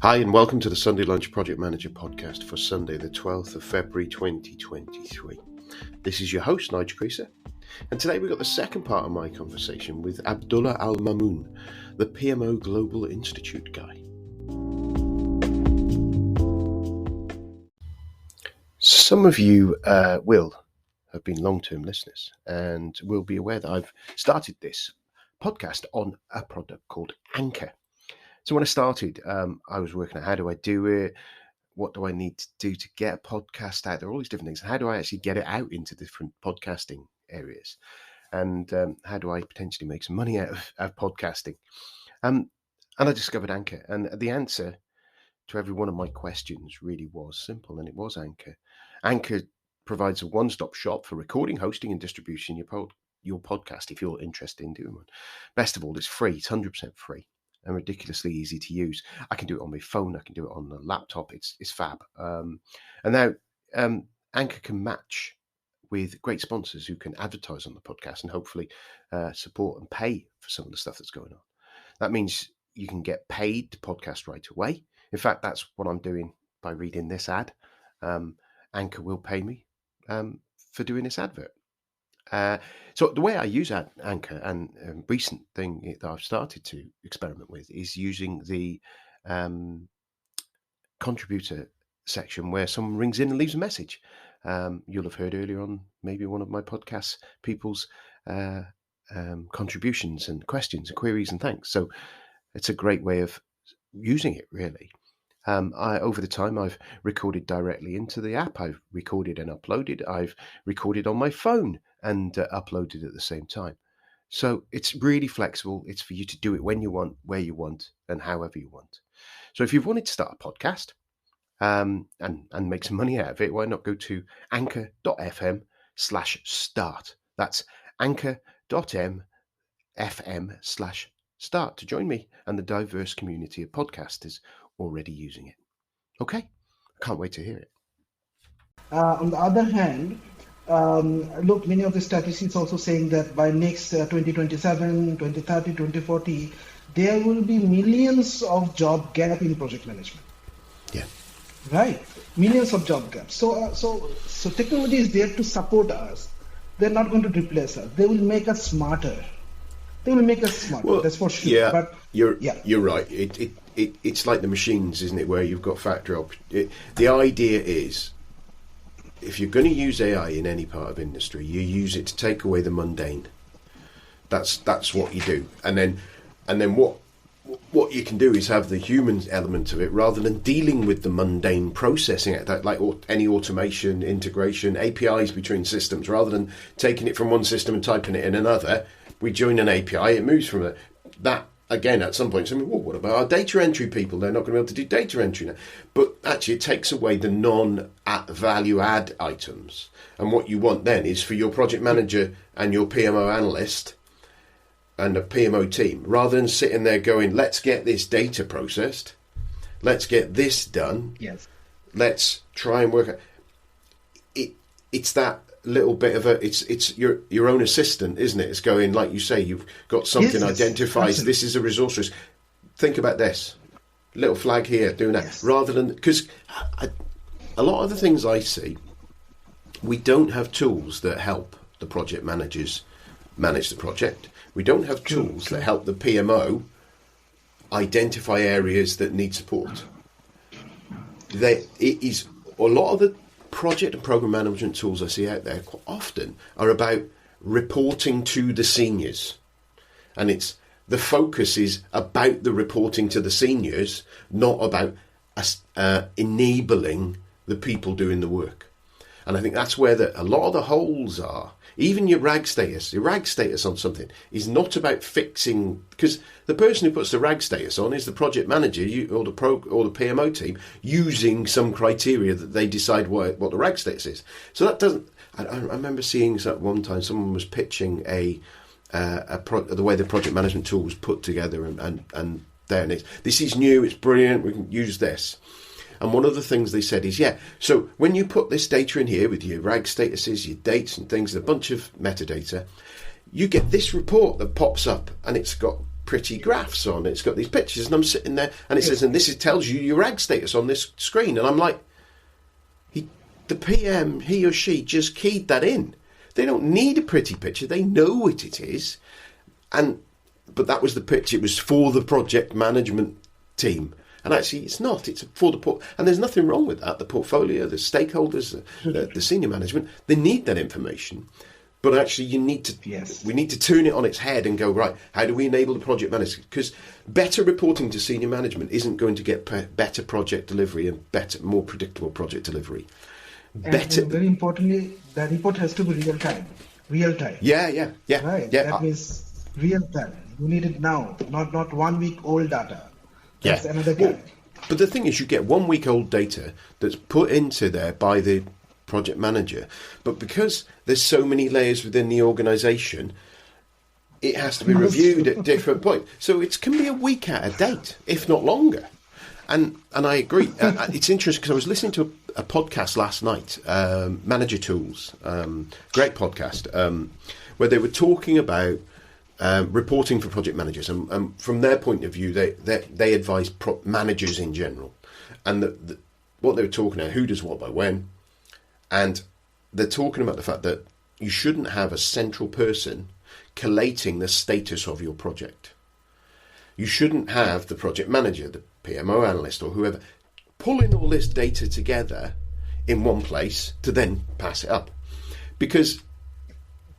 Hi and welcome to the Sunday Lunch Project Manager podcast for Sunday the 12th of February 2023. This is your host Nigel Creaser, and today we've got the second part of my conversation with Abdulla Mamun, the PMO Global Institute guy. Some of you will have been long-term listeners and will be aware that I've started this podcast on a product called Anchor. So when I started, I was working out how do I do it? What do I need to do to get a podcast out there? All these different things. How do I actually get it out into different podcasting areas? And how do I potentially make some money out of podcasting? And I discovered Anchor. And the answer to every one of my questions really was simple, and it was Anchor. Anchor provides a one-stop shop for recording, hosting, and distributing your podcast if you're interested in doing one. Best of all, it's free. It's 100% free. And ridiculously easy to use. I can do it on my phone. I can do it on the laptop. It's fab. And now Anchor can match with great sponsors who can advertise on the podcast and hopefully support and pay for some of the stuff that's going on. That means you can get paid to podcast right away. In fact, that's what I'm doing by reading this ad. Anchor will pay me for doing this advert. So the way I use Anchor, and a recent thing that I've started to experiment with, is using the contributor section where someone rings in and leaves a message. You'll have heard earlier on maybe one of my podcasts, people's contributions and questions and queries and thanks. So it's a great way of using it, really. Over the time, I've recorded directly into the app. I've recorded and uploaded. I've recorded on my phone and uploaded at the same time. So it's really flexible. It's for you to do it when you want, where you want, and however you want. So if you've wanted to start a podcast and make some money out of it, why not go to anchor.fm/start. That's anchor.fm/start to join me and the diverse community of podcasters already using it. Okay, I can't wait to hear it. On the other hand, look, many of the statistics also saying that by next 2027, 2030, 2040, there will be millions of job gap in project management. Yeah. Right, millions of job gaps. So technology is there to support us. They're not going to replace us. They will make us smarter. Well, that's for sure. Yeah, but you're right. It's like the machines, isn't it, where you've got factory the idea is, if you're going to use AI in any part of industry, you use it to take away the mundane. That's what you do. And then what you can do is have the human element of it, rather than dealing with the mundane processing it, like any automation, integration, APIs between systems. Rather than taking it from one system and typing it in another, we join an API, it moves from that. Again, at some point, something, well, what about our data entry people? They're not going to be able to do data entry now. But actually, it takes away the non-value add items. And what you want then is for your project manager and your PMO analyst and a PMO team, rather than sitting there going, let's get this data processed, let's get this done, yes, let's try and work out. It's that little bit of it's your own assistant, isn't it? It's going, like you say, you've got something identifies, absolutely. This is a resource risk. Think about this little flag here, doing that, rather than, because a lot of the things I see, we don't have tools that help the project managers manage the project. We don't have tools that help the PMO identify areas that need support. It is a lot of the project and program management tools I see out there quite often are about reporting to the seniors, and the focus is about the reporting to the seniors, not about enabling the people doing the work. And I think that's where a lot of the holes are. Even your RAG status on something is not about fixing, because the person who puts the RAG status on is the project manager or the PMO team using some criteria that they decide what the RAG status is. So that doesn't. I remember seeing that one time someone was pitching the way the project management tool was put together, and this is new, it's brilliant, we can use this. And one of the things they said is, so when you put this data in here with your RAG statuses, your dates and things, a bunch of metadata, you get this report that pops up, and it's got pretty graphs on. It's got these pictures, and I'm sitting there, and it says, and this tells you your ag status on this screen. And I'm like, the PM, he or she, just keyed that in. They don't need a pretty picture. They know what it is. But that was the pitch. It was for the project management team. And actually, it's not. It's for the and there's nothing wrong with that. The portfolio, the stakeholders, the senior management, they need that information. But actually, we need to turn it on its head and go, right, how do we enable the project manager? Because better reporting to senior management isn't going to get better project delivery and more predictable project delivery. And very importantly, the report has to be real time. Yeah. Right. Yeah. That means real time. You need it now, not 1 week old data. That's another guy. But the thing is, you get 1 week old data that's put into there by the project manager, but because there's so many layers within the organisation, it has to be reviewed at different points. So it can be a week out of date, if not longer. And I agree. It's interesting because I was listening to a podcast last night, Manager Tools, great podcast, where they were talking about reporting for project managers, and from their point of view, they advise managers in general, and what they were talking about, who does what by when, and they're talking about the fact that you shouldn't have a central person collating the status of your project. You shouldn't have the project manager, the PMO analyst, or whoever pulling all this data together in one place to then pass it up, because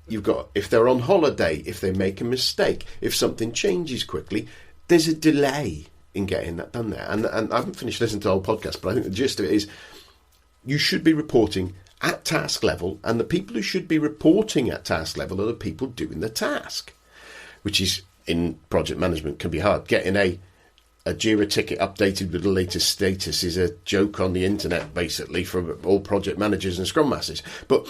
you've got, if they're on holiday, if they make a mistake, if something changes quickly, there's a delay in getting that done there. And I haven't finished listening to the whole podcast, but I think the gist of it is you should be reporting at task level, and the people who should be reporting at task level are the people doing the task, which is, in project management, can be hard. Getting a JIRA ticket updated with the latest status is a joke on the internet, basically, from all project managers and scrum masters. But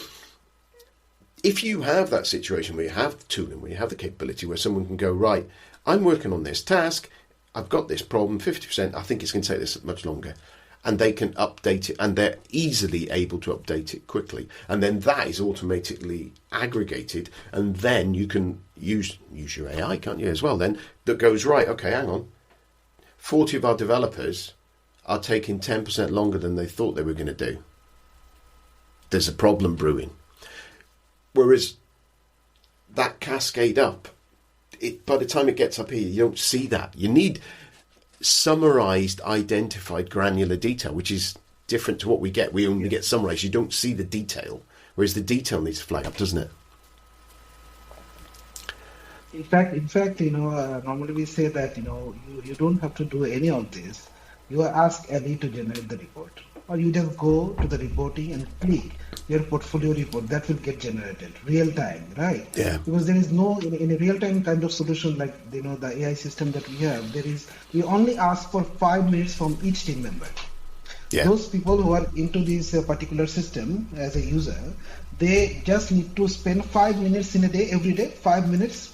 if you have that situation where you have the tooling, where you have the capability, where someone can go, right, I'm working on this task, I've got this problem, 50%, I think it's going to take this much longer, and they can update it, and they're easily able to update it quickly, and then that is automatically aggregated, and then you can use your AI, can't you, as well, then, that goes, right, okay, hang on, 40 of our developers are taking 10% longer than they thought they were going to do. There's a problem brewing. Whereas that cascade up, by the time it gets up here, you don't see that. You need summarized, identified, granular detail, which is different to what we get. We only get summarized. You don't see the detail, whereas the detail needs to flag up, doesn't it? In fact, normally we say that, you don't have to do any of this. You ask Ali to generate the report, or you just go to the reporting and click your portfolio report. That will get generated real time, right? Yeah. Because there is no in a real time kind of solution like the AI system that we have. We only ask for 5 minutes from each team member. Yeah. Those people who are into this particular system as a user, they just need to spend 5 minutes in a day, every day, 5 minutes.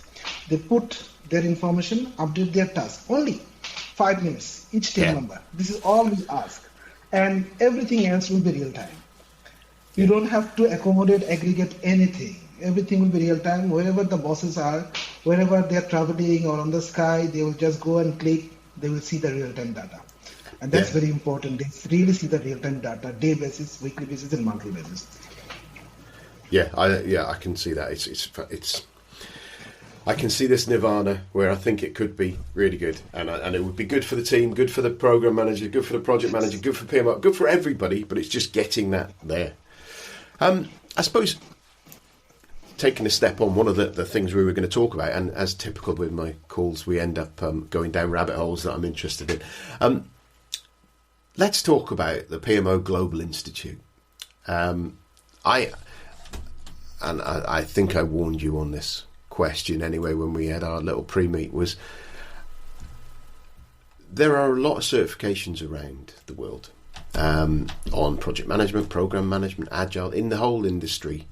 They put their information, update their task. Only 5 minutes, each team member. This is all we ask. And everything else will be real time. You don't have to accommodate, aggregate anything. Everything will be real time. Wherever the bosses are, wherever they're traveling or on the sky, they will just go and click. They will see the real time data. And that's very important. They really see the real time data, day basis, weekly basis, and monthly basis. I can see that. It's I can see this nirvana where I think it could be really good, and it would be good for the team, good for the program manager, good for the project manager, good for PMO, good for everybody. But it's just getting that there. I suppose taking a step on, one of the things we were going to talk about, and as typical with my calls, we end up going down rabbit holes that I'm interested in. Let's talk about the PMO Global Institute. I think I warned you on this question anyway when we had our little pre-meet, was there are a lot of certifications around the world on project management, program management, agile, in the whole industry.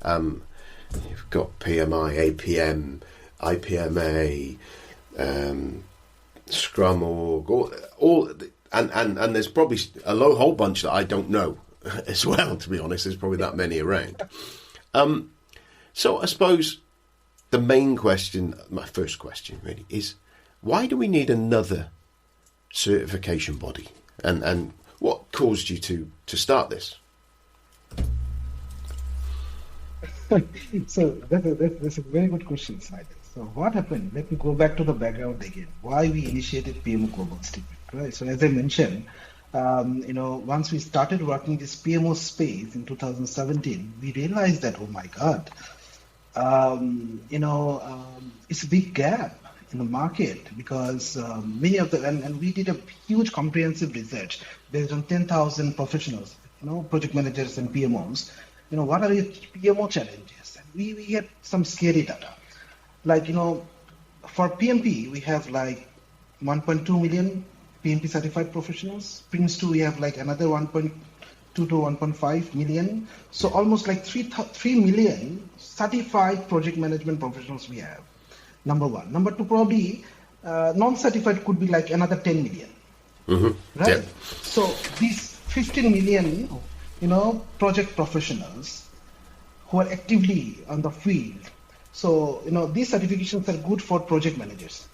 You've got PMI, APM, IPMA, Scrum Org, all and there's probably a whole bunch that I don't know as well, to be honest. There's probably that many around. So I suppose the main question, my first question really, is Why do we need another certification body? And what caused you to start this? So that's a very good question, Simon. So what happened? Let me go back to the background again. Why we initiated PMO Global Institute, right? So as I mentioned, once we started working this PMO space in 2017, we realized that, oh my God, it's a big gap in the market because many of the, and we did a huge comprehensive research based on 10,000 professionals, project managers and PMOs. What are your PMO challenges? And we had some scary data. Like, for PMP, we have like 1.2 million PMP certified professionals. Prince 2, we have like another 1.2 to 1.5 million. So almost like 3 million certified project management professionals we have. Number one. Number two, probably non-certified could be like another 10 million. Mm-hmm. Right? Yeah. So these 15 million, project professionals who are actively on the field. So, these certifications are good for project managers.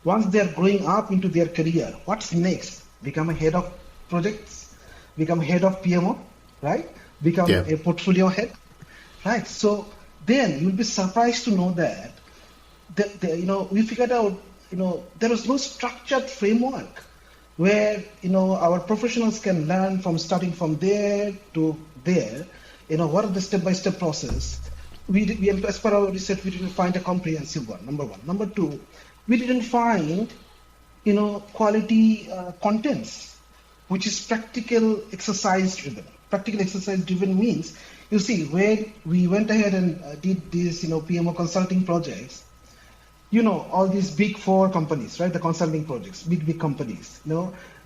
Once they are growing up into their career, what's next? Become a head of projects, become head of PMO, right? Become a portfolio head, right? So then you'll be surprised to know that, we figured out, there was no structured framework where, our professionals can learn from starting from there to there, what are the step-by-step process. We, as per our research, we didn't find a comprehensive one, number one. Number two, we didn't find, quality contents, which is practical exercise driven. Practical exercise driven means, you see, where we went ahead and did these, PMO consulting projects, all these big four companies, right? The consulting projects, big companies,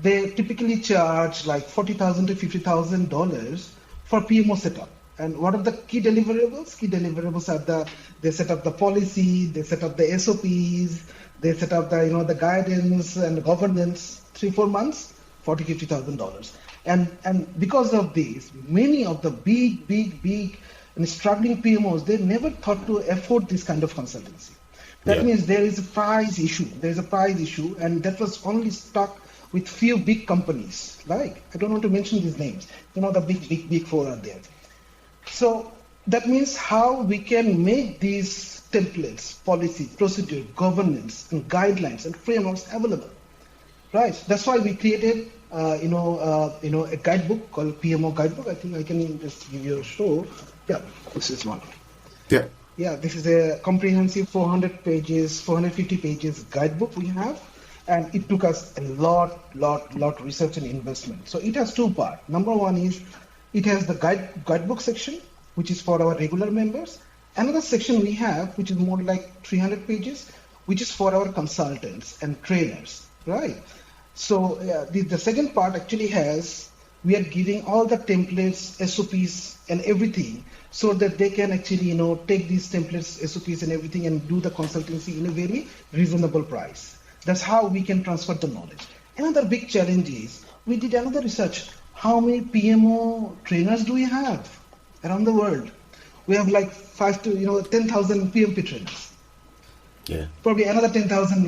they typically charge like $40,000 to $50,000 for PMO setup. And what are the key deliverables? Key deliverables are they set up the policy, they set up the SOPs, they set up the, the guidance and governance, 3-4 months, $40,000 to $50,000. And because of this, many of the big and struggling PMOs, they never thought to afford this kind of consultancy. That means there is a price issue. There is a price issue, and that was only stuck with few big companies. Like, I don't want to mention these names. The big four are there. So that means how we can make these templates, policy, procedure, governance, and guidelines and frameworks available, right? That's why we created, a guidebook called PMO Guidebook. I think I can just give you a show. Yeah, this is one. Yeah. Yeah, this is a comprehensive 450 pages guidebook we have, and it took us a lot research and investment. So it has two parts. Number one is it has the guidebook section, which is for our regular members. Another section we have, which is more like 300 pages, which is for our consultants and trainers, right? So the second part actually has, we are giving all the templates, SOPs, and everything, so that they can actually, take these templates, SOPs, and everything, and do the consultancy in a very reasonable price. That's how we can transfer the knowledge. Another big challenge is, we did another research. How many PMO trainers do we have around the world? We have like 10,000 PMP trainers. Yeah. Probably another 10,000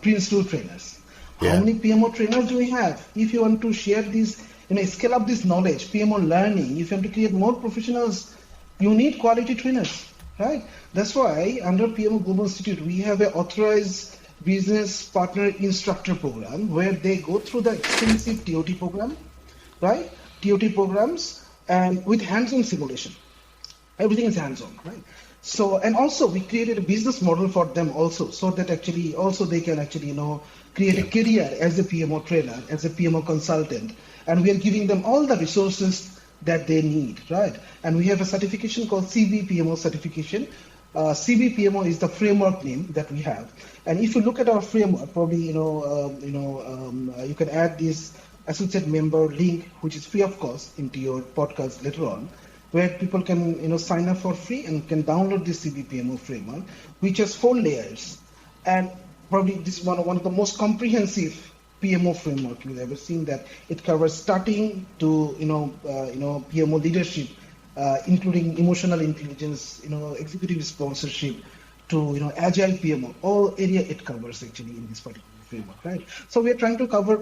Prince 2 trainers. How many PMO trainers do we have? If you want to share this, scale up this knowledge, PMO learning, if you want to create more professionals, you need quality trainers, right? That's why under PMO Global Institute, we have an authorized business partner instructor program where they go through the extensive TOT program, right? TOT programs and with hands-on simulation. Everything is hands-on, right? So, and also we created a business model for them also, so that actually also they can actually, create a career as a PMO trainer, as a PMO consultant, and we are giving them all the resources that they need, right? And we have a certification called CBPMO certification. CBPMO is the framework name that we have. And if you look at our framework, probably, you can add this associate member link, which is free of cost, into your podcast later on, where people can, sign up for free and can download this CBPMO framework, which has 4 layers. And probably this is one of the most comprehensive PMO framework you've ever seen, that it covers starting to, PMO leadership, including emotional intelligence, executive sponsorship, to agile PMO, all area it covers actually in this particular framework, right? So we are trying to cover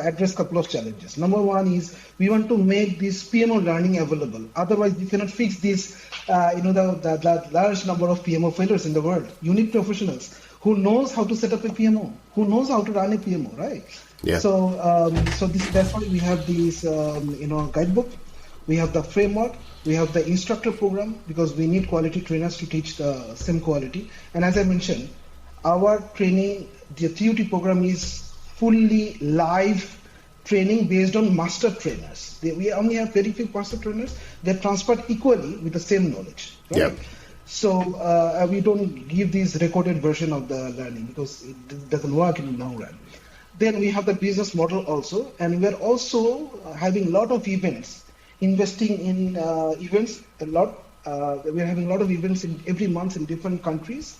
address couple of challenges. Number one is we want to make this PMO learning available. Otherwise, you cannot fix this, the large number of PMO failures in the world. You need professionals who knows how to set up a PMO, who knows how to run a PMO, right? Yeah. So, that's why we have this, guidebook. We have the framework. We have the instructor program because we need quality trainers to teach the same quality. And as I mentioned, our training, the TUT program is fully live training based on master trainers. We only have very few master trainers that transferred equally with the same knowledge. Right? Yep. So we don't give this recorded version of the learning because it doesn't work in the long run. Then we have the business model also, and we're also having a lot of events. Investing in events a lot. We're having a lot of events in every month in different countries.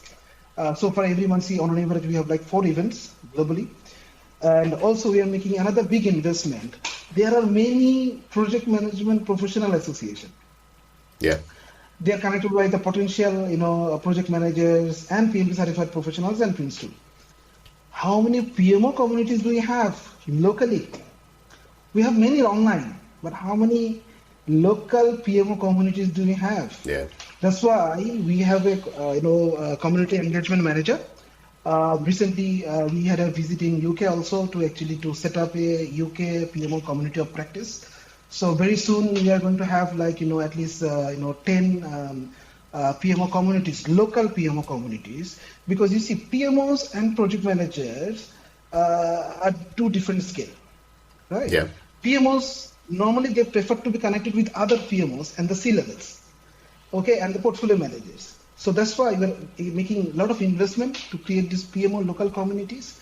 So far, every month, on an average, we have like 4 events globally. And also, we are making another big investment. There are many project management professional associations. Yeah. They are connected by the potential, project managers and PMP certified professionals and Prince too. How many PMO communities do we have locally? We have many online, but how many local PMO communities do we have? Yeah. That's why we have a community engagement manager. Recently, we had a visit in UK also to set up a UK PMO community of practice. So very soon we are going to have at least 10 PMO communities, local PMO communities, because you see PMOs and project managers are 2 different scale, right? Yeah. PMOs normally they prefer to be connected with other PMOs and the C-levels, okay, and the portfolio managers. So that's why we're making a lot of investment to create these PMO local communities.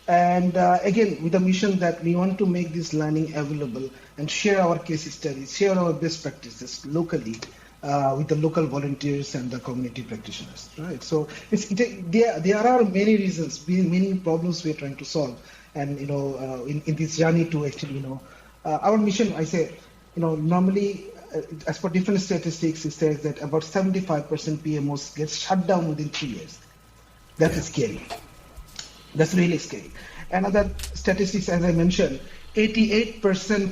And again, with the mission that we want to make this learning available and share our case studies, share our best practices locally with the local volunteers and the community practitioners, right? So there are many reasons, many problems we're trying to solve. And, in this journey to actually, our mission, I say, normally, as per different statistics, it says that about 75% PMOs get shut down within 3 years. That is scary. That's really scary. Another statistics, as I mentioned, 88%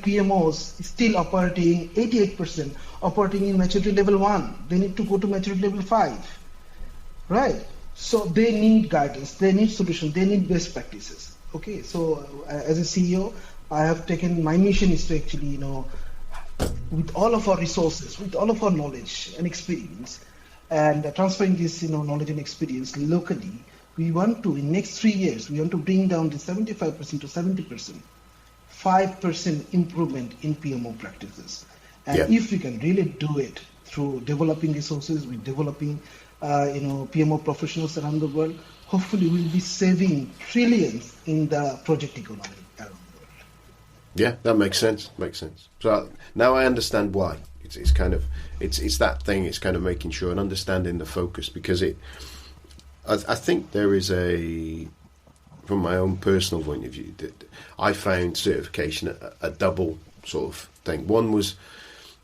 PMOs still operating, 88% operating in maturity level 1. They need to go to maturity level 5, right? So they need guidance, they need solutions, they need best practices. Okay, so as a CEO, I have taken, my mission is to actually, with all of our resources, with all of our knowledge and experience, and transferring this, knowledge and experience locally, we want to, in next 3 years, we want to bring down the 75% to 70%, 5% improvement in PMO practices. And if we can really do it through developing resources, with developing, PMO professionals around the world, hopefully we'll be saving trillions in the project economy around the world. Yeah, that makes sense. So now I understand why. It's kind of it's that thing. It's kind of making sure and understanding the focus, because I think there is from my own personal point of view, that I found certification a double sort of thing. One was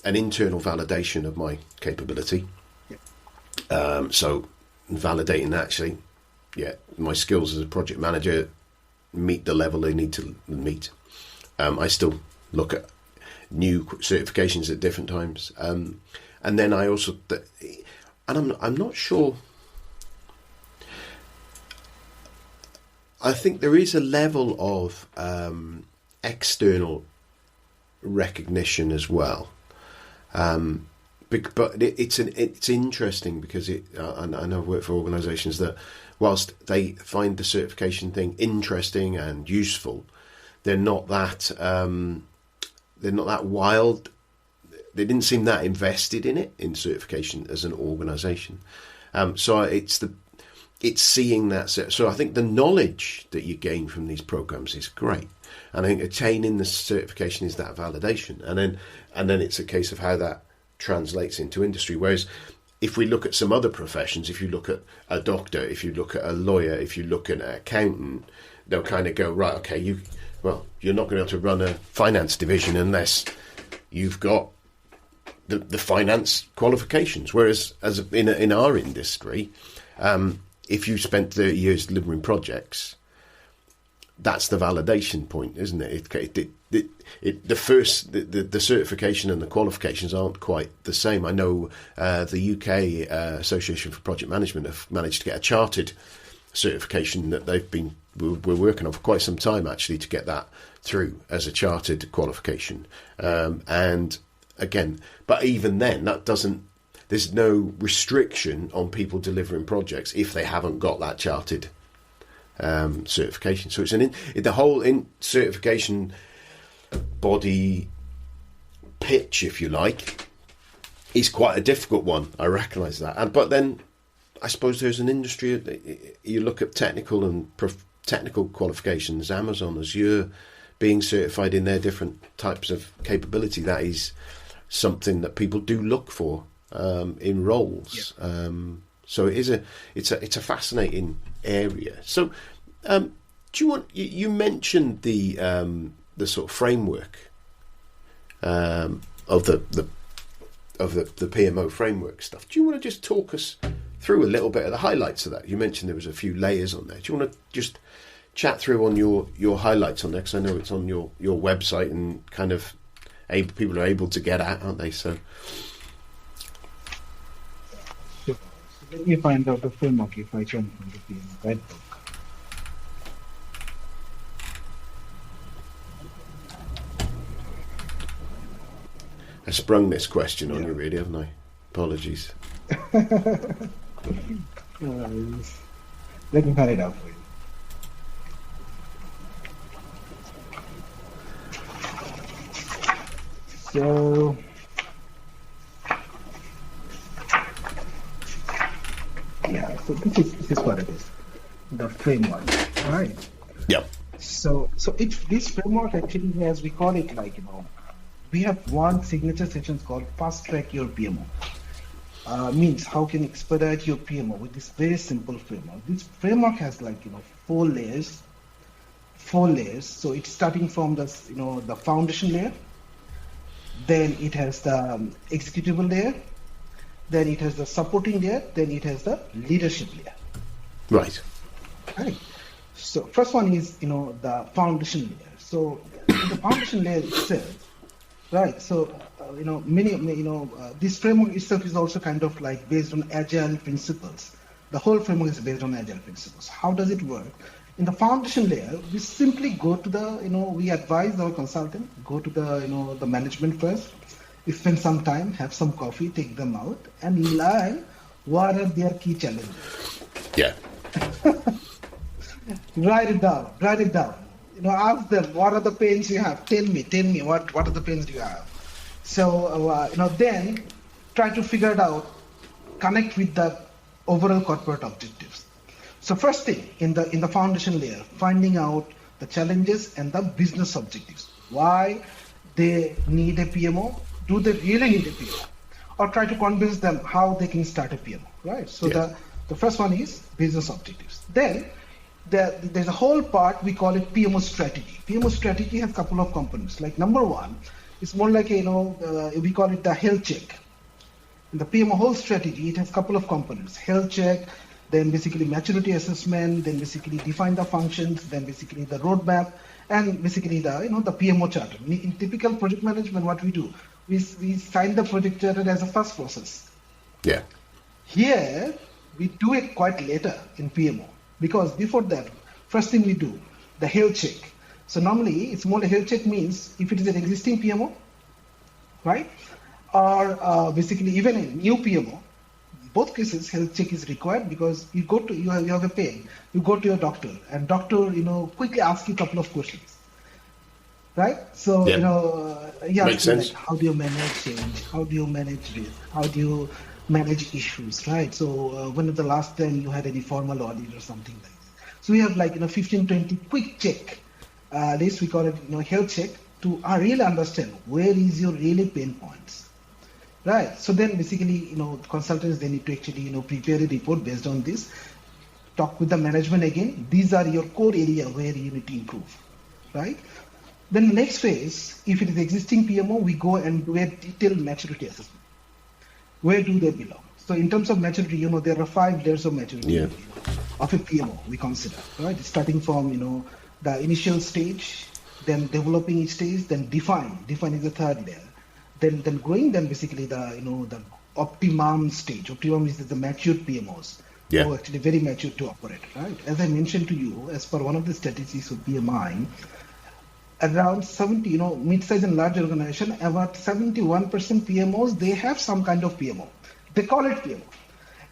an internal validation of my capability. So validating actually, my skills as a project manager meet the level they need to meet. I still look at new certifications at different times, and then I also, and I'm not sure. I think there is a level of external recognition as well, but it's interesting because I know I've worked for organisations that, whilst they find the certification thing interesting and useful, they're not that wild. They didn't seem that invested in certification as an organisation. So it's seeing that. So I think the knowledge that you gain from these programs is great, and I think attaining the certification is that validation, and then it's a case of how that translates into industry. Whereas if we look at some other professions, if you look at a doctor, if you look at a lawyer, if you look at an accountant, they'll kind of go, right, okay, you're not going to be able to run a finance division unless you've got the finance qualifications. Whereas in our industry, If you spent 30 years delivering projects, that's the validation point, isn't it? The certification and the qualifications aren't quite the same. I know the UK Association for Project Management have managed to get a chartered certification that we're working on for quite some time, actually, to get that through as a chartered qualification. And again, but even then, there's no restriction on people delivering projects if they haven't got that chartered certification. So it's the whole certification body pitch, if you like, is quite a difficult one. I recognise that, but then I suppose there's an industry. You look at technical and technical qualifications. Amazon, Azure, being certified in their different types of capability. That is something that people do look for in roles. Yeah. So it's a fascinating area. So, you mentioned the sort of framework of the PMO framework stuff. Do you want to just talk us through a little bit of the highlights of that? You mentioned there was a few layers on there. Do you want to just chat through on your highlights on there? Because I know it's on your website and kind of people are able to get at, aren't they? So. Let me find out the framework if I can from the PMO Red Book. I sprung this question on you, really, haven't I? Apologies. Let me find it out for you. So, so this is what it is, the framework, right? Yeah. So this framework actually has, we call it we have one signature section called Fast Track Your PMO. Means how can you expedite your PMO with this very simple framework. This framework has 4 layers. So it's starting from the the foundation layer. Then it has the executable layer. Then it has the supporting layer. Then it has the leadership layer. Right. So first one is the foundation layer. So the foundation layer itself, right? So this framework itself is also kind of based on agile principles. The whole framework is based on agile principles. How does it work? In the foundation layer, we simply go to the we advise our consultant, go to the management first. We spend some time, have some coffee, take them out, and learn what are their key challenges. Yeah. Write it down. Ask them, what are the pains you have? Tell me, what are the pains you have? So, then try to figure it out, connect with the overall corporate objectives. So first thing, in the foundation layer, finding out the challenges and the business objectives. Why they need a PMO? Do they really need a PMO? Or try to convince them how they can start a PMO, right? So the first one is business objectives. Then there's a whole part, we call it PMO strategy. PMO strategy has a couple of components. Number one, it's more like we call it the health check. In the PMO whole strategy, it has a couple of components: health check, then basically maturity assessment, then basically define the functions, then basically the roadmap, and basically the the PMO charter. In typical project management, what we do, we sign the project charter as a first process. Yeah. Here we do it quite later in PMO, because before that, first thing we do, the health check. So normally it's more like health check means if it is an existing PMO, right? Or basically even a new PMO, both cases health check is required, because you have a pain, you go to your doctor, and doctor quickly asks you a couple of questions, right? So makes sense. how do you manage change? How do you manage risk? How do you manage issues, right? So when was the last time you had any formal audit or something like that? So we have 15-20 quick check list, we call it health check, to really understand where is your really pain points. Right. So then basically, consultants, they need to actually, prepare a report based on this, talk with the management again. These are your core area where you need to improve. Right. Then the next phase, if it is existing PMO, we go and do a detailed maturity assessment. Where do they belong? So in terms of maturity, there are 5 layers of maturity Yeah. of a PMO we consider, right? Starting from, the initial stage, then developing each stage, then define. Define is the 3rd layer. Then growing, then basically the optimum stage. Optimum is the matured PMOs. Yeah. Who are actually very mature to operate, right? As I mentioned to you, as per one of the statistics of PMI, around 70, mid-size and large organization, about 71% PMOs, they have some kind of PMO. They call it PMO.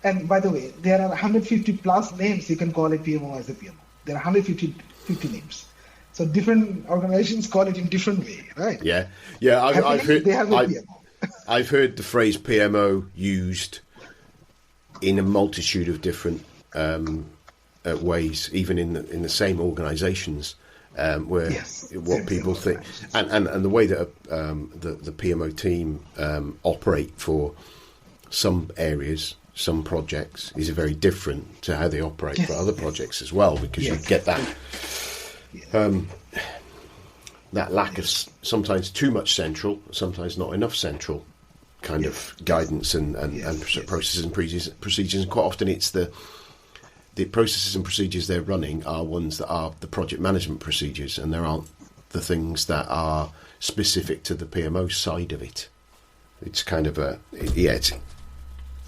And by the way, there are 150 plus names you can call a PMO as a PMO. There are 150 names. So different organizations call it in different way, right? Yeah. I've heard. They have a PMO. I've heard the phrase PMO used in a multitude of different ways, even in the same organisations, where what people think, and the way that the PMO team operate for some areas, some projects, is very different to how they operate for other projects as well, because you get that that lack of sometimes too much central, sometimes not enough central kind of guidance and processes and procedures, and quite often it's the processes and procedures they're running are ones that are the project management procedures, and there aren't the things that are specific to the PMO side of it. It's kind of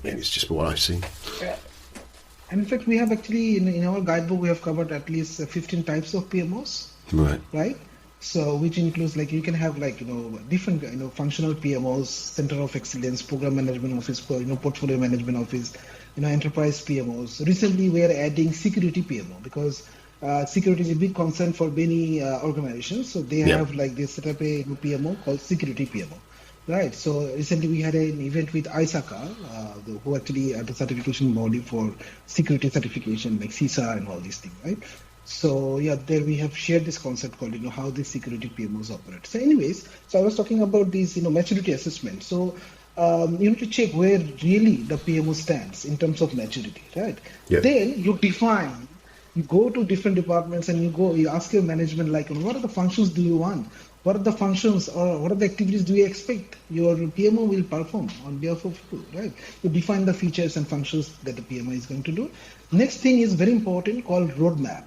it's just what I've seen. Yeah. And in fact, we have actually in our guidebook we have covered at least 15 types of PMOs. Right. So which includes you can have different functional PMOs, Center of Excellence, Program Management Office, Portfolio Management Office, Enterprise PMOs. Recently we are adding Security PMO because security is a big concern for many organizations. So they have they set up a PMO called Security PMO. Right. So recently we had an event with ISACA, who actually are the certification body for security certification like CISA and all these things, right? So there we have shared this concept called how the security PMOs operate. So anyways, so I was talking about these maturity assessment. So you need to check where really the PMO stands in terms of maturity, right? Yeah. Then you define. You go to different departments and you ask your management what are the functions do you want? What are the functions or what are the activities do you expect your PMO will perform on behalf of you, right? You define the features and functions that the PMO is going to do. Next thing is very important called roadmap.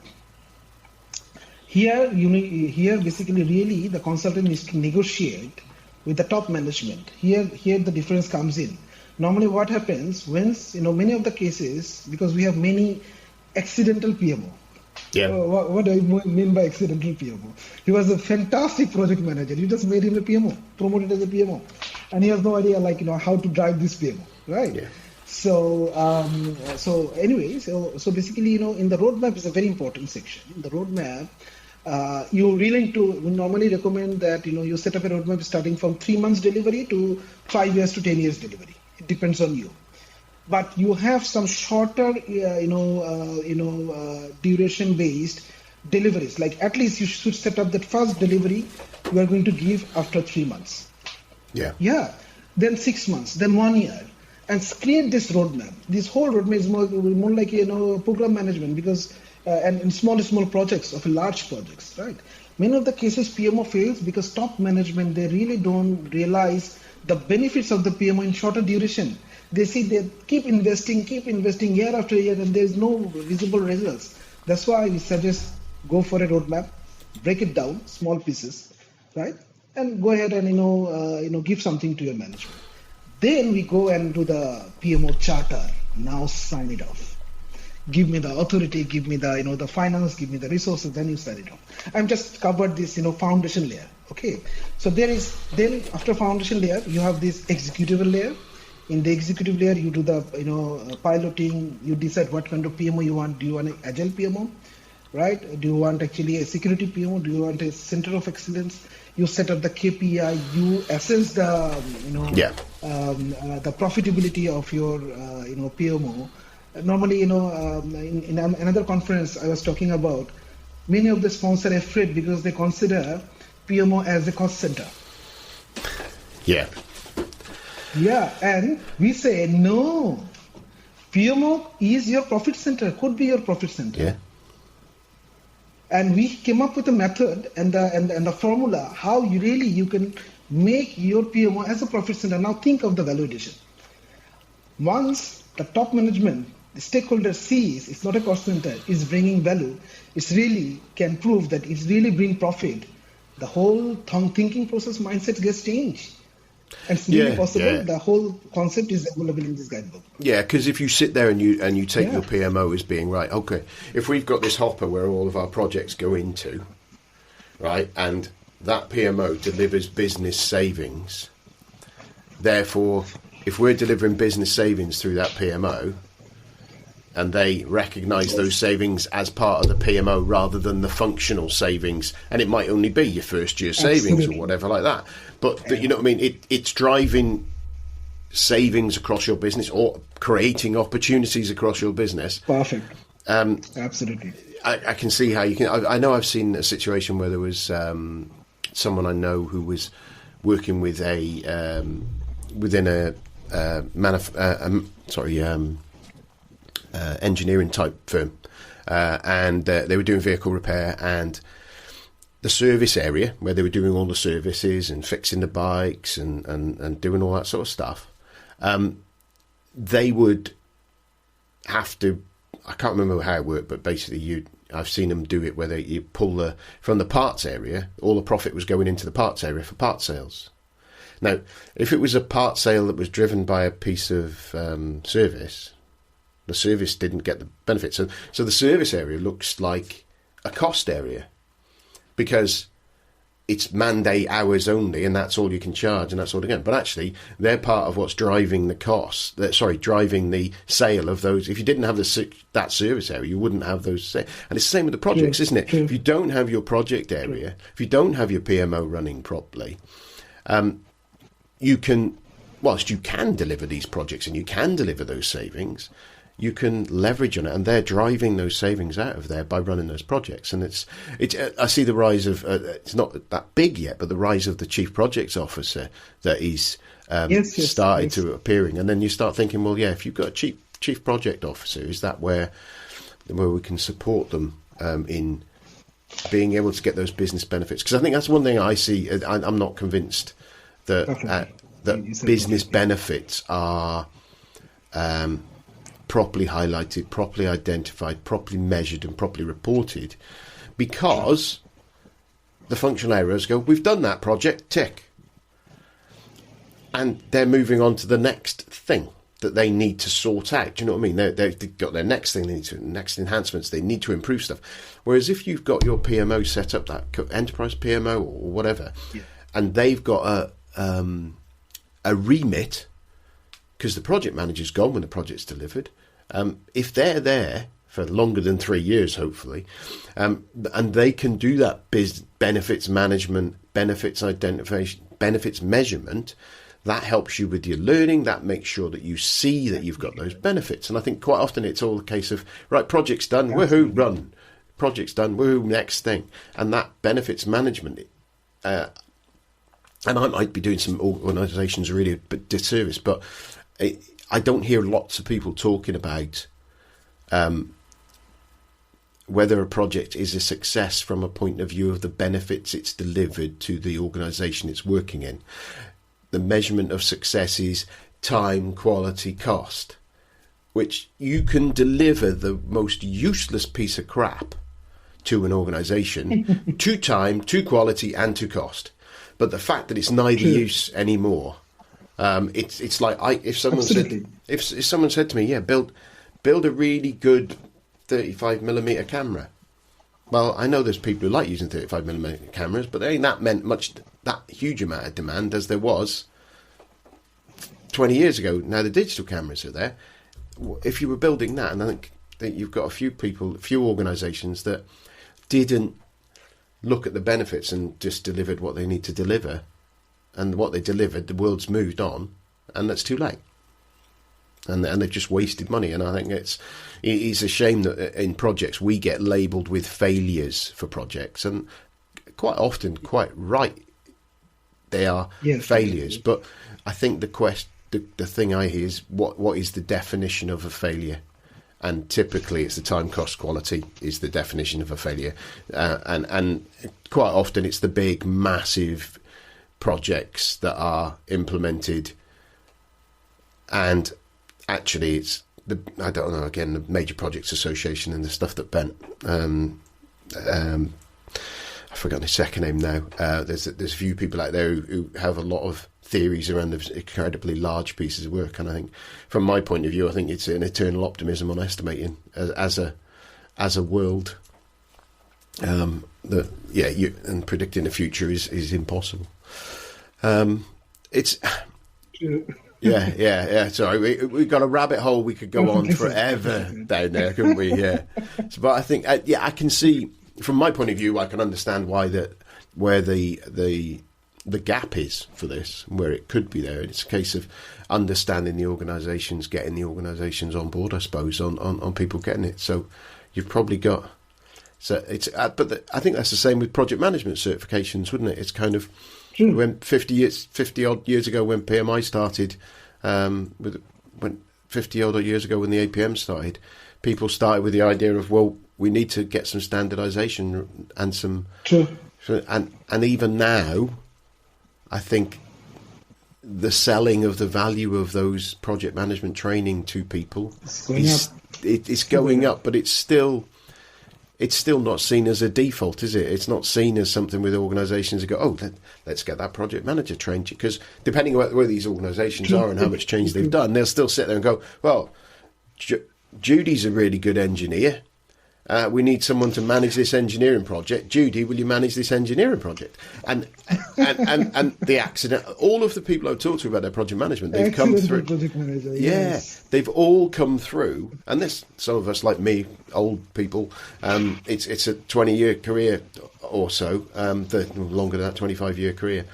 Here basically really the consultant needs to negotiate with the top management. Here the difference comes in. Normally what happens when many of the cases, because we have many accidental PMO. Yeah. What do I mean by accidental PMO? He was a fantastic project manager. You just made him a PMO, promoted as a PMO, and he has no idea how to drive this PMO, right? Yeah. So so basically in the roadmap is a very important section. In the roadmap, we normally recommend that you set up a roadmap starting from 3 months delivery to 5 years to 10 years delivery. It depends on you. But you have some shorter, duration-based deliveries. Like at least you should set up that first delivery you are going to give after 3 months. Yeah. Yeah. Then 6 months. Then 1 year, and create this roadmap. This whole roadmap is more like program management because and in small projects of large projects, right? Many of the cases PMO fails because top management they really don't realize the benefits of the PMO in shorter duration. They see they keep investing year after year, and there is no visible results. That's why we suggest go for a roadmap, break it down, small pieces, right, and go ahead and give something to your management. Then we go and do the PMO charter. Now sign it off. Give me the authority, give me the the finance, give me the resources. Then you sign it off. I'm just covered this foundation layer. Okay, so then after foundation layer you have this executable layer. In the executive layer, you do the piloting. You decide what kind of PMO you want. Do you want an agile PMO, right? Do you want actually a security PMO? Do you want a center of excellence? You set up the KPI. You assess the the profitability of your PMO. Normally, in another conference I was talking about, many of the sponsors are afraid because they consider PMO as a cost center. Yeah. Yeah, and we say no. PMO is your profit center, could be your profit center. Yeah. And we came up with a method and the formula how you can make your PMO as a profit center. Now think of the value addition. Once the top management, the stakeholder sees it's not a cost center, it's bringing value, it's really can prove that it's really bring profit, the whole thinking process mindset gets changed. And it's really possible. Yeah. The whole concept is available in this guidebook. Yeah, because if you sit there and you take your PMO as being right, okay, if we've got this hopper where all of our projects go into, right, and that PMO delivers business savings, therefore, if we're delivering business savings through that PMO, and they recognise those savings as part of the PMO rather than the functional savings, and it might only be your first year savings or whatever like that. But you know what I mean? It's driving savings across your business or creating opportunities across your business. Perfect. Absolutely. I can see how you can. I know I've seen a situation where there was someone I know who was working with within a engineering type firm, and they were doing vehicle repair, and the service area where they were doing all the services and fixing the bikes and doing all that sort of stuff, they would have to, I can't remember how it worked, but basically I've seen them do it where you pull from the parts area, all the profit was going into the parts area for parts sales. Now, if it was a part sale that was driven by a piece of service, the service didn't get the benefit. So the service area looks like a cost area because it's mandate hours only, and that's all you can charge, and that's all again. But actually, they're part of what's driving the cost. Driving the sale of those. If you didn't have that service area, you wouldn't have those. And it's the same with the projects, isn't it? If you don't have your project area, if you don't have your PMO running properly, you can, whilst you can deliver these projects and you can deliver those savings, you can leverage on it, and they're driving those savings out of there by running those projects. And it's I see the rise of it's not that big yet, but the rise of the chief projects officer that is started to appearing. And then you start thinking, well, yeah, if you've got a chief project officer, is that where we can support them in being able to get those business benefits? Because I think that's one thing I see. I'm not convinced that business benefits are properly highlighted, properly identified, properly measured and properly reported, because the functional areas go, we've done that project, tick. And they're moving on to the next thing that they need to sort out. Do you know what I mean? They've got their next thing, next enhancements, they need to improve stuff. Whereas if you've got your PMO set up, that enterprise PMO or whatever, and they've got a remit, because the project manager's gone when the project's delivered. If they're there for longer than 3 years, hopefully, and they can do that benefits management, benefits identification, benefits measurement, that helps you with your learning. That makes sure that you see that you've got those benefits. And I think quite often it's all a case of, right, project's done, woohoo, run. Project's done, woohoo, next thing. And that benefits management, and I might be doing some organisations really a disservice, but I don't hear lots of people talking about whether a project is a success from a point of view of the benefits it's delivered to the organisation it's working in. The measurement of success is time, quality, cost, which you can deliver the most useless piece of crap to an organisation to time, to quality and to cost. But the fact that it's neither use anymore, it's like if someone said to me, yeah, build a really good 35mm camera. Well, I know there's people who like using 35mm cameras, but there ain't that huge amount of demand as there was 20 years ago. Now the digital cameras are there. If you were building that, and I think that you've got a few organisations that didn't look at the benefits and just delivered what they need to deliver, and what they delivered, the world's moved on, and that's too late. And they've just wasted money. And I think it's a shame that in projects we get labelled with failures for projects, and quite often, quite right, they are failures. But I think the thing I hear is what is the definition of a failure? And typically it's the time, cost, quality is the definition of a failure. And quite often it's the big, massive projects that are implemented and actually it's I don't know, again, the Major Projects Association and the stuff that Bent, I've forgotten his second name now. There's a few people out there who have a lot of theories around the incredibly large pieces of work, and I think, from my point of view, I think it's an eternal optimism on estimating as a world. And predicting the future is impossible. It's yeah. Sorry, we got a rabbit hole we could go on forever down there, couldn't we? Yeah. But I think I can see, from my point of view, I can understand where the gap is for this, where it could be there. It's a case of understanding the organisations, getting the organisations on board, I suppose, on people getting it. So you've probably got. So it's, I think that's the same with project management certifications, wouldn't it? It's kind of when 50 odd years ago when PMI started, when 50 odd years ago when the APM started, people started with the idea of, well, we need to get some standardisation and some, and even now, I think the selling of the value of those project management training to people is going up, but it's still not seen as a default, is it? It's not seen as something with organisations that go, oh, let's get that project manager trained. Because depending on where these organisations are and how much change they've done, they'll still sit there and go, well, Judy's a really good engineer. We need someone to manage this engineering project. Judy, will you manage this engineering project? And the accident, all of the people I've talked to about their project management, they've come through. Project manager, yes. They've all come through. And there's some of us like me, old people. It's a 20-year career or so, longer than that, 25-year career.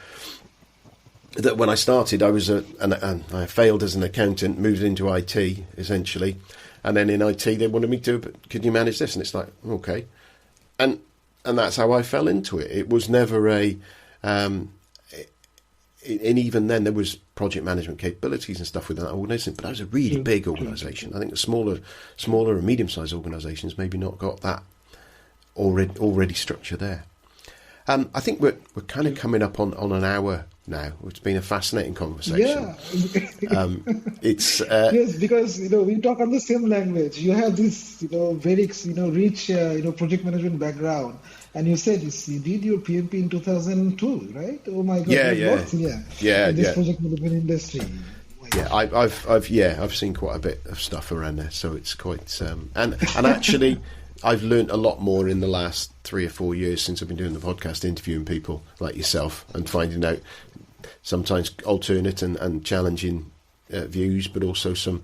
That when I started, I was I failed as an accountant, moved into IT essentially. And then in IT, they wanted me to, but could you manage this? And it's like, okay. And that's how I fell into it. It was never and even then there was project management capabilities and stuff within that organisation, but that was a really big organisation. I think the smaller and medium-sized organisations maybe not got that already structure there. I think we're kind of coming up on an hour now. It's been a fascinating conversation. Yeah. It's yes, because we talk on the same language. You have this very rich project management background, and you said you did your PMP in 2002, right? Oh my God! Yeah. In this project management industry. Yeah, I've seen quite a bit of stuff around there, so it's quite and actually. I've learnt a lot more in the last 3 or 4 years since I've been doing the podcast, interviewing people like yourself and finding out sometimes alternate and challenging views, but also some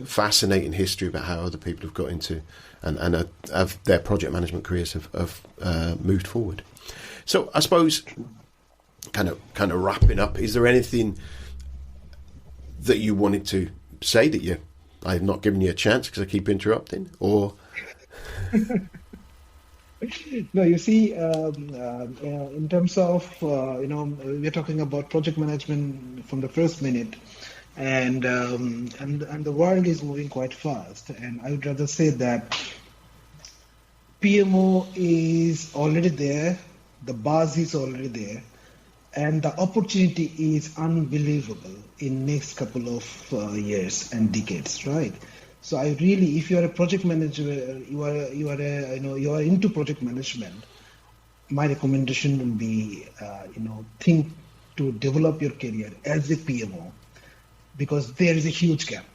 fascinating history about how other people have got into and have their project management careers have moved forward. So I suppose, kind of wrapping up, is there anything that you wanted to say that I have not given you a chance because I keep interrupting, or? No, you see, in terms of, we're talking about project management from the first minute, and the world is moving quite fast. And I would rather say that PMO is already there, the buzz is already there, and the opportunity is unbelievable in next couple of years and decades, right? So I really, if you are a project manager, you are into project management, my recommendation will be, think to develop your career as a PMO, because there is a huge gap.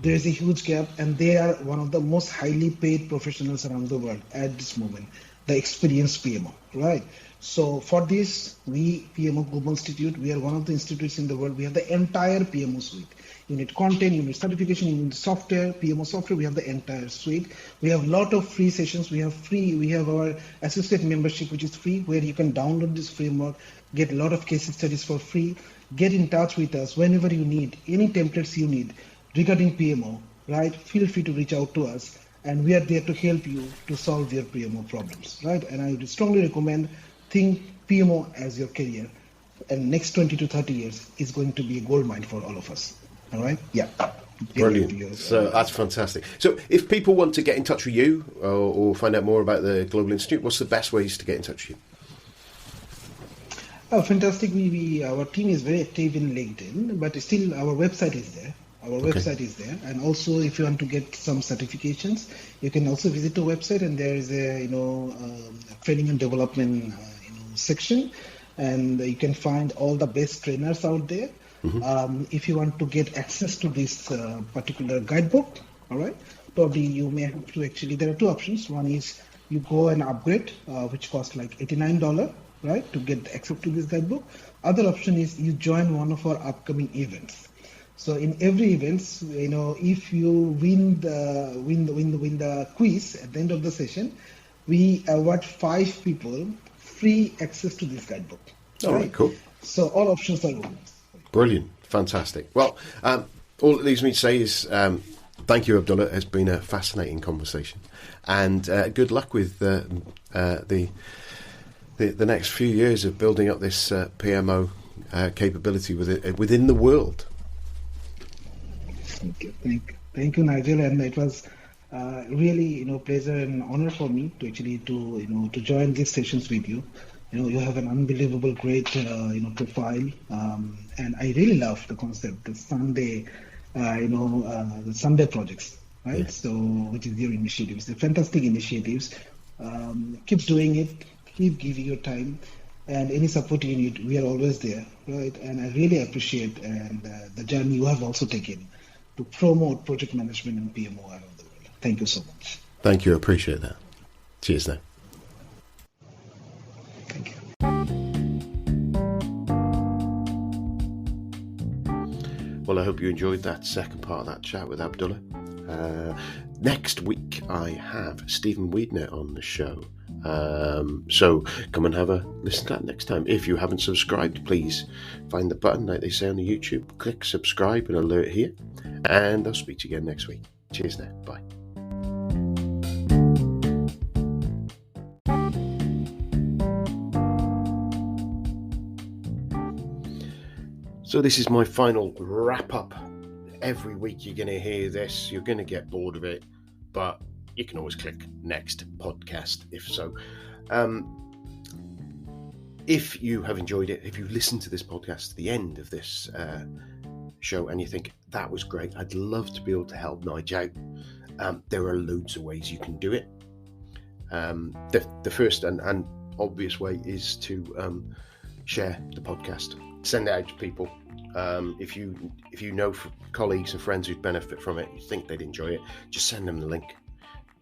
There is a huge gap, and they are one of the most highly paid professionals around the world at this moment, the experienced PMO, right? So for this, we, PMO Global Institute, we are one of the institutes in the world. We have the entire PMO suite. You need content, you need certification, you need software, PMO software, we have the entire suite. We have a lot of free sessions. We have our associate membership, which is free, where you can download this framework, get a lot of case studies for free, get in touch with us whenever you need, any templates you need regarding PMO, right? Feel free to reach out to us, and we are there to help you to solve your PMO problems, right? And I would strongly recommend think PMO as your career, and next 20 to 30 years is going to be a gold mine for all of us. All right? Yeah. Brilliant. So that's fantastic. So if people want to get in touch with you or find out more about the Global Institute, what's the best ways to get in touch with you? Oh, fantastic. Our team is very active in LinkedIn, but still our website is there. Our Okay. website is there, and also if you want to get some certifications, you can also visit the website, and there is a training and development section, and you can find all the best trainers out there. If you want to get access to this particular guidebook, all right, probably you may have to actually. There are two options. One is you go and upgrade, which costs like $89, right, to get access to this guidebook. Other option is you join one of our upcoming events. So in every events, if you win the quiz at the end of the session, we award 5 people free access to this guidebook. All right, cool. So all options are open. Brilliant, fantastic. Well, all it leaves me to say is thank you, Abdulla. It's been a fascinating conversation, and good luck with the next few years of building up this PMO capability within the world. Thank you, Nigel, and it was really pleasure and honor for me to actually to join these sessions with you. You have an unbelievable great profile, and I really love the concept, the Sunday the Sunday projects, right? Yeah. So which is your initiatives, the fantastic initiatives. Keep doing it, keep giving your time, and any support you need, we are always there, right? And I really appreciate the journey you have also taken to promote project management and PMO around the world. Thank you so much. Thank you. Appreciate that. Cheers now. Thank you. Well, I hope you enjoyed that second part of that chat with Abdulla. Next week, I have Stephen Wiedner on the show. So come and have a listen to that next time. If you haven't subscribed, please find the button like they say on the YouTube, click subscribe and alert here, and I'll speak to you again next week. Cheers now. Bye. So this is my final wrap up. Every week you're going to hear this, you're going to get bored of it, but you can always click next podcast if so. If you have enjoyed it, if you listened to this podcast to the end of this show and you think that was great, I'd love to be able to help Nige out. There are loads of ways you can do it. The first and obvious way is to share the podcast, send it out to people. If you know colleagues and friends who'd benefit from it, you think they'd enjoy it, just send them the link.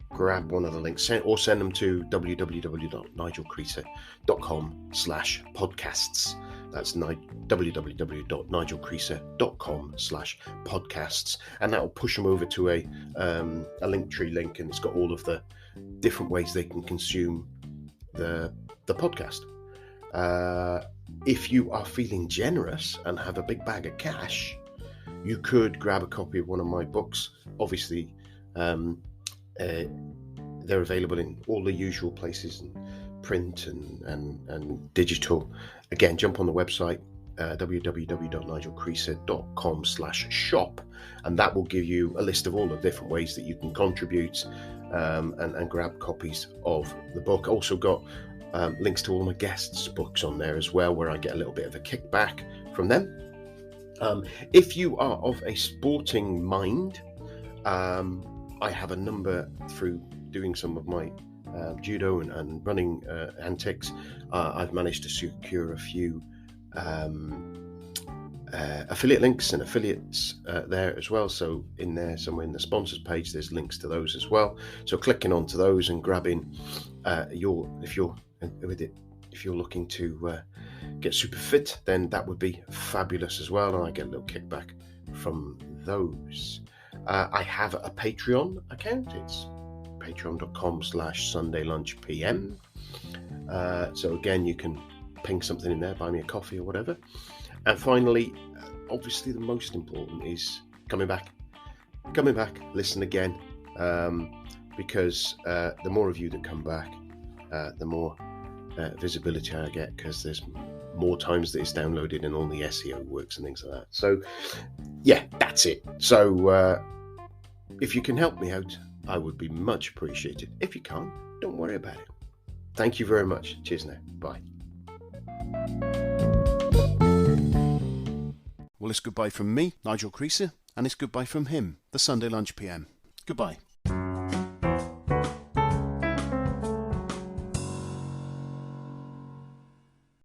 Grab one of the links, or send them to www.nigelcreaser.com/podcasts. That's www.nigelcreaser.com/podcasts, and that will push them over to a Linktree link, and it's got all of the different ways they can consume the podcast. If you are feeling generous and have a big bag of cash, you could grab a copy of one of my books. Obviously, they're available in all the usual places, in print and digital. Again, jump on the website, www.nigelcreaser.com/shop, and that will give you a list of all the different ways that you can contribute and grab copies of the book. Also got links to all my guests' books on there as well, where I get a little bit of a kickback from them. If you are of a sporting mind, I have a number through doing some of my judo and running antics. I've managed to secure a few affiliate links and affiliates there as well. So in there, somewhere in the sponsors page, there's links to those as well. So clicking onto those and grabbing if you're looking to get super fit, then that would be fabulous as well, and I get a little kickback from those. I have a Patreon account. It's patreon.com/sundaylunchpm. So again, you can ping something in there, buy me a coffee or whatever. And finally, obviously the most important is coming back, listen again, because the more of you that come back, the more visibility I get, because there's more times that it's downloaded and all the SEO works and things like that. So yeah, that's it. So if you can help me out, I would be much appreciated. If you can't, don't worry about it. Thank you very much. Cheers now. Bye. Well, it's goodbye from me, Nigel Creaser, And it's goodbye from him, the Sunday Lunch PM. Goodbye.